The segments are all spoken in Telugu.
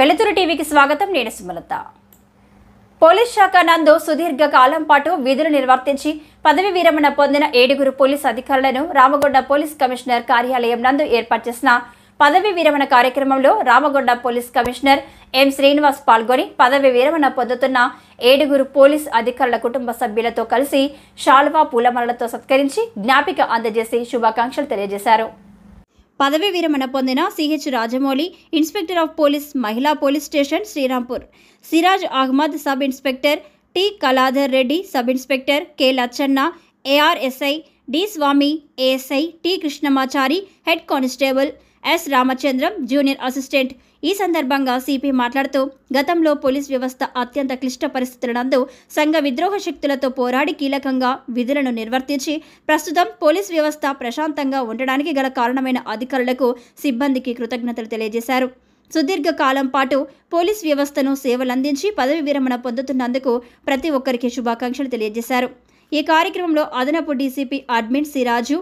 వెలుతురు టీవీకి స్వాగతం. నేను సుమలత. పోలీస్ శాఖ నందు సుదీర్ఘ కాలం పాటు విధులు నిర్వర్తించి పదవి విరమణ పొందిన 7 పోలీస్ అధికారులను రామగుండ పోలీస్ కమిషనర్ కార్యాలయం నందు ఏర్పాటు చేసిన పదవి విరమణ కార్యక్రమంలో Ramagunda police commissioner M Srinivas పాల్గొని పదవి విరమణ పొందుతున్న 7 పోలీస్ అధికారుల కుటుంబ సభ్యులతో కలిసి శాల్వా పూలమాలలతో సత్కరించి జ్ఞాపిక అందజేసి శుభాకాంక్షలు తెలియజేశారు. పదవి విరమణ పొందిన CH Rajamouli, inspector of police, మహిళా police station Srirampur, Siraj Ahmed sub inspector, T Kaladhar Reddy sub inspector, K Lachanna ARSI, D Swamy ASI, T Krishnamachari head constable, S Ramachandram junior assistant. ఈ సందర్భంగా సిపి మాట్లాడుతూ గతంలో పోలీస్ వ్యవస్థ అత్యంత క్లిష్ట పరిస్థితుల నందు సంఘ విద్రోహ శక్తులతో పోరాడి కీలకంగా విధులను నిర్వర్తించి ప్రస్తుతం పోలీస్ వ్యవస్థ ప్రశాంతంగా ఉండడానికి గల కారణమైన అధికారులకు, సిబ్బందికి కృతజ్ఞతలు తెలియజేశారు. సుదీర్ఘ కాలం పాటు పోలీస్ వ్యవస్థను సేవలందించి పదవి విరమణ పొందుతున్నందుకు ప్రతి ఒక్కరికి శుభాకాంక్షలు తెలియజేశారు. ఈ కార్యక్రమంలో అదనపు DCP admin Siraj,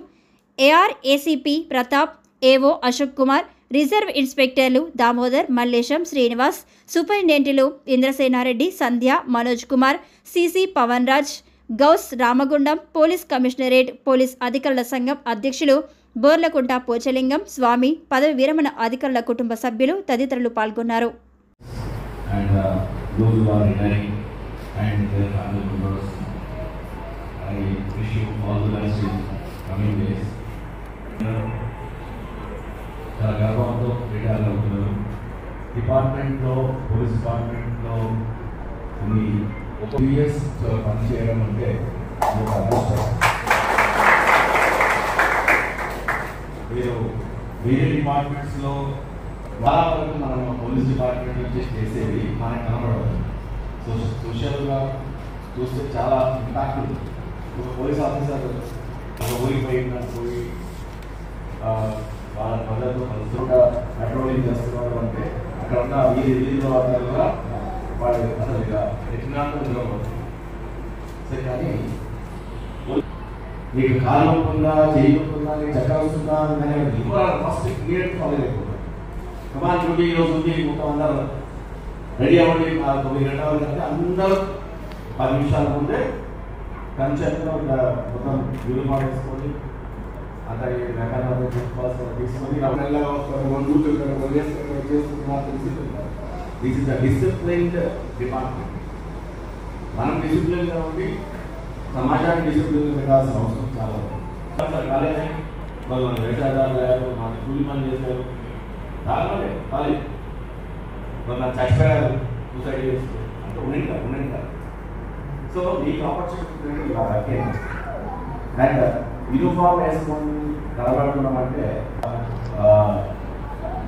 AR ACP Pratap, AO Ashok Kumar, reserve ఇన్స్పెక్టర్లు దామోదర్, మల్లేశం, శ్రీనివాస్, సూపరింటెండెంట్లు Indrasenareddy, Sandhya, Manoj Kumar, CC Pavan Raj, Gouse, Ramagundam police commissionerate police అధికారుల సంఘం అధ్యక్షులు బోర్లకుంట పోచలింగం, స్వామి, పదవి విరమణ అధికారుల కుటుంబ సభ్యులు తదితరులు పాల్గొన్నారు. చాలా గర్వంతో రిటైర్ అవుతున్నారు. డిపార్ట్మెంట్లో, పోలీస్ డిపార్ట్మెంట్లో ఒక 2 years పనిచేయడం అంటే ఒక అదృష్టం. మీరు వేరే డిపార్ట్మెంట్స్లో చాలా వరకు మనం పోలీస్ డిపార్ట్మెంట్ నుంచి చేసేవి మనకు కనబడదు. సోషల్గా చూస్తే చాలా ఇంపాక్ట్ ఉంది. ఒక పోలీస్ ఆఫీసర్ ఒక ఊరికి పోయి వాళ్ళ ప్రజలతో కలుస్తుంటా పెట్రోలింగ్ చేస్తున్నారు అంటే అక్కడ ఉన్న వీధిలో వల్ల వాళ్ళు అసలు ఇక ఎట్టినాలో సరే. కానీ నీకు కాలం ఉందా, చేయకుండా, నీకు చక్రం వస్తుందా అనేది ఫస్ట్ క్లియర్ ఫాలో అయిపోతుంది. కమాన్ డ్యూటీ ఈరోజు ఉంది, మొత్తం అందరూ రెడీ అవ్వండి 9 గంటల అంటే అందరూ 10 నిమిషాల ముందే కంచెంట్లో మొత్తం యూనిఫామ్ వేసుకొని అంత తీసుకొని this is the disciplined department. మనం డిసిప్లిన్గా ఉండి సమాజాన్ని డిసిప్లిన్ పెట్టాల్సిన అవసరం చాలా ఉంది. కాలేజీ వాళ్ళు వ్యవసాయదారులు అయ్యారు, మన కూలి పని చేశారు, దానిలోనే కాలేజ్ వాళ్ళు చచ్చిపోయారు, సూసైడ్ చేస్తారు అంటే ఉండింటారు. సో మీకు ఆపర్చునిటీ అండ్ యూనిఫామ్ వేసుకొని కలబడుతున్నాం అంటే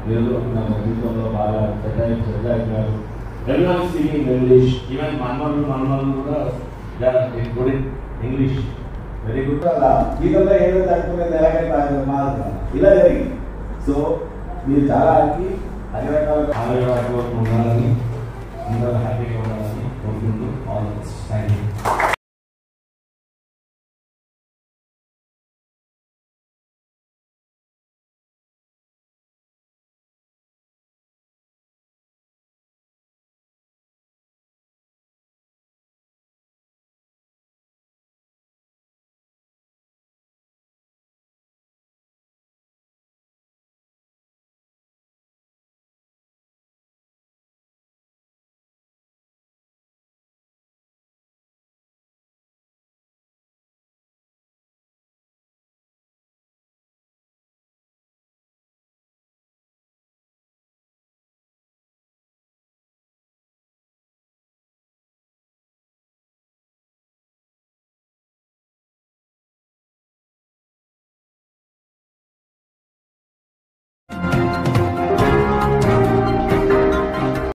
జీవితంలో బాగా సెట్ అయిపోయారు. ఎవరి స్పీకింగ్ ఇంగ్లీష్, ఈవెన్ మనవాళ్ళు కూడా good in English, very good. అలా జీవితంలో ఏదో తట్టుకునేది ఎలాగైతే ఇలా జరిగింది. సో మీరు చాలా అన్ని రకాలుగా ఉండాలని, అందరూ హ్యాపీగా ఉండాలని కోరుకుంటూ all the best. Thank you.